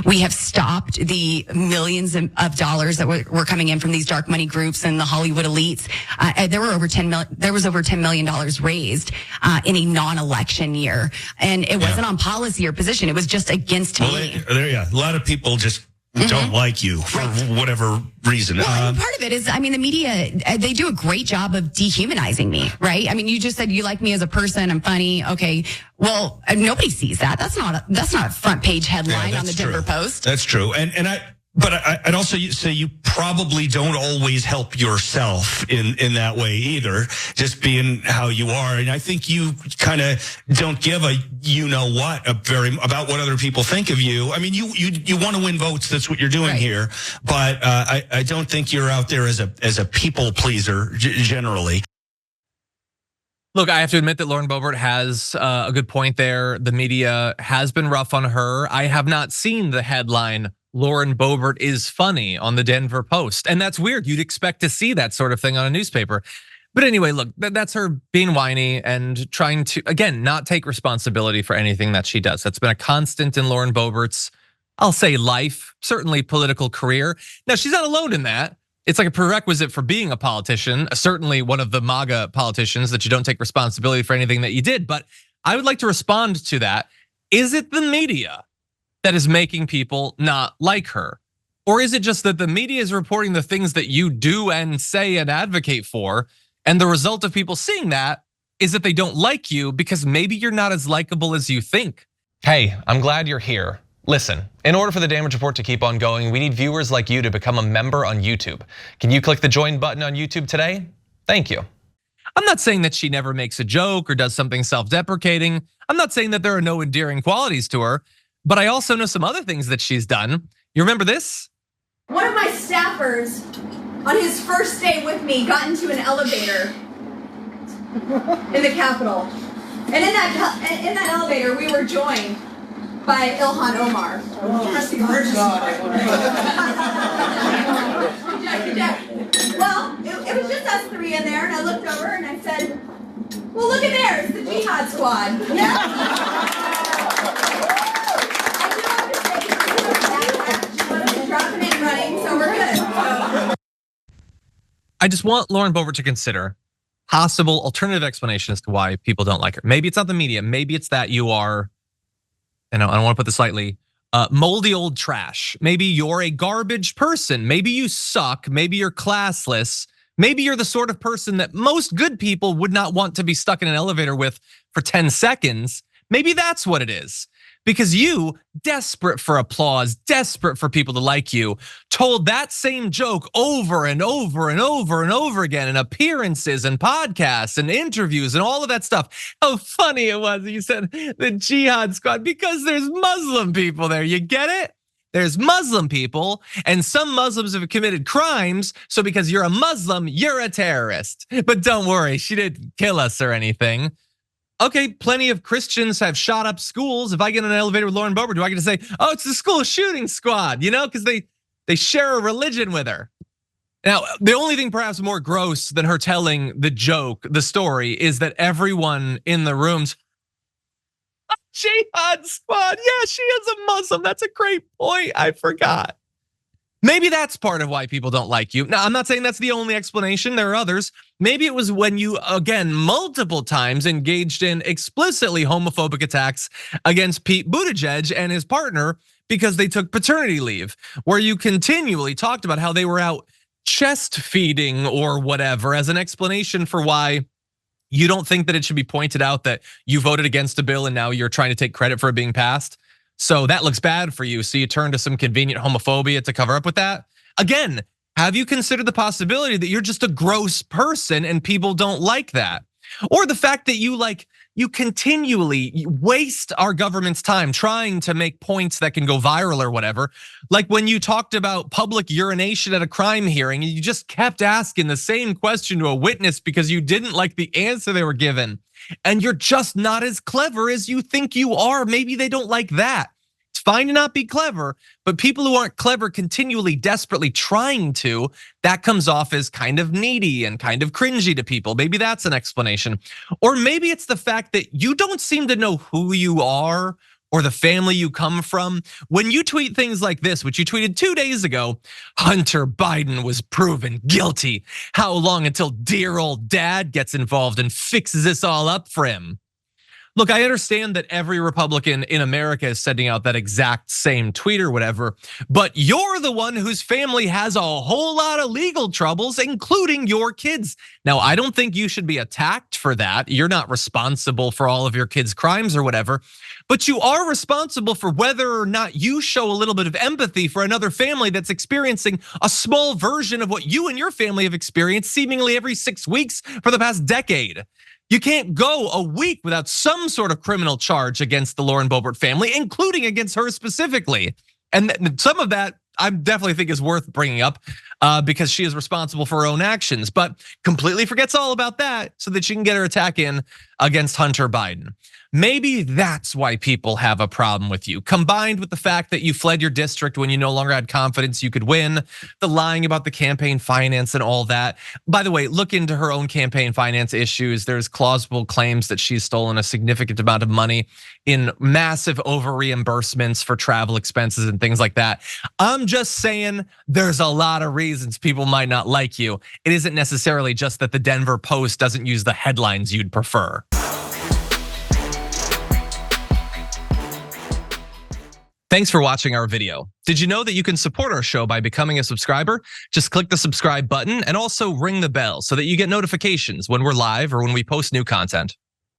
We have stopped the millions of dollars that were coming in from these dark money groups and the Hollywood elites. There was over $10 million raised in a non-election year, and it wasn't on policy or position. It was just against me. A lot of people just don't like you for whatever reason. Well, and part of it is, the media, they do a great job of dehumanizing me, right? You just said you like me as a person. I'm funny. Okay. Well, nobody sees that. That's not a front page headline on the Denver Post. That's true. But I'd also say you probably don't always help yourself in that way either, just being how you are. And I think you kind of don't give a about what other people think of you. You want to win votes. That's what you're doing here. But I don't think you're out there as a people pleaser generally. Look, I have to admit that Lauren Boebert has a good point there. The media has been rough on her. I have not seen the headline, Lauren Boebert is funny, on the Denver Post. And that's weird. You'd expect to see that sort of thing on a newspaper. But anyway, look, that's her being whiny and trying to, again, not take responsibility for anything that she does. That's been a constant in Lauren Boebert's, I'll say, life, certainly political career. Now, she's not alone in that. It's like a prerequisite for being a politician, certainly one of the MAGA politicians, that you don't take responsibility for anything that you did. But I would like to respond to that. Is it the media that is making people not like her? Or is it just that the media is reporting the things that you do and say and advocate for, and the result of people seeing that is that they don't like you because maybe you're not as likable as you think? Hey, I'm glad you're here. Listen, in order for the Damage Report to keep on going, we need viewers like you to become a member on YouTube. Can you click the join button on YouTube today? Thank you. I'm not saying that she never makes a joke or does something self-deprecating. I'm not saying that there are no endearing qualities to her. But I also know some other things that she's done. You remember this? One of my staffers, on his first day with me, got into an elevator in the Capitol. And in that elevator, we were joined by Ilhan Omar. Well, it was just us three in there, and I looked over and I said, well, look at there, it's the Jihad Squad. Yeah. I just want Lauren Boebert to consider possible alternative explanation as to why people don't like her. Maybe it's not the media. Maybe it's that you are, I don't want to put this lightly, moldy old trash. Maybe you're a garbage person. Maybe you suck. Maybe you're classless. Maybe you're the sort of person that most good people would not want to be stuck in an elevator with for 10 seconds. Maybe that's what it is. Because you, desperate for applause, desperate for people to like you, told that same joke over and over and over and over again in appearances and podcasts and interviews and all of that stuff. How funny it was. You said the Jihad Squad because there's Muslim people there. You get it? There's Muslim people, and some Muslims have committed crimes. So because you're a Muslim, you're a terrorist. But don't worry, she didn't kill us or anything. Okay, plenty of Christians have shot up schools. If I get in an elevator with Lauren Boebert, do I get to say, oh, it's the school shooting squad, because they share a religion with her. Now, the only thing perhaps more gross than her telling the joke, the story, is that everyone in the rooms, Jihad Squad, yeah, she is a Muslim. That's a great point, I forgot. Maybe that's part of why people don't like you. Now, I'm not saying that's the only explanation. There are others. Maybe it was when you, again, multiple times engaged in explicitly homophobic attacks against Pete Buttigieg and his partner because they took paternity leave, where you continually talked about how they were out chest feeding or whatever as an explanation for why you don't think that it should be pointed out that you voted against a bill and now you're trying to take credit for it being passed. So that looks bad for you. So you turn to some convenient homophobia to cover up with that. Again, have you considered the possibility that you're just a gross person and people don't like that? Or the fact that you continually waste our government's time trying to make points that can go viral or whatever. Like when you talked about public urination at a crime hearing, you just kept asking the same question to a witness because you didn't like the answer they were given. And you're just not as clever as you think you are. Maybe they don't like that. It's fine to not be clever, but people who aren't clever continually, desperately trying to, that comes off as kind of needy and kind of cringy to people. Maybe that's an explanation. Or maybe it's the fact that you don't seem to know who you are or the family you come from. When you tweet things like this, which you tweeted 2 days ago, Hunter Biden was proven guilty. How long until dear old dad gets involved and fixes this all up for him? Look, I understand that every Republican in America is sending out that exact same tweet or whatever, but you're the one whose family has a whole lot of legal troubles, including your kids. Now, I don't think you should be attacked for that. You're not responsible for all of your kids' crimes or whatever, but you are responsible for whether or not you show a little bit of empathy for another family that's experiencing a small version of what you and your family have experienced seemingly every 6 weeks for the past decade. You can't go a week without some sort of criminal charge against the Lauren Boebert family, including against her specifically. And some of that I definitely think is worth bringing up because she is responsible for her own actions, but completely forgets all about that so that she can get her attack in against Hunter Biden. Maybe that's why people have a problem with you, combined with the fact that you fled your district when you no longer had confidence you could win, the lying about the campaign finance and all that. By the way, look into her own campaign finance issues. There's plausible claims that she's stolen a significant amount of money in massive over reimbursements for travel expenses and things like that. I'm just saying there's a lot of reasons people might not like you. It isn't necessarily just that the Denver Post doesn't use the headlines you'd prefer. Thanks for watching our video. Did you know that you can support our show by becoming a subscriber? Just click the subscribe button and also ring the bell so that you get notifications when we're live or when we post new content.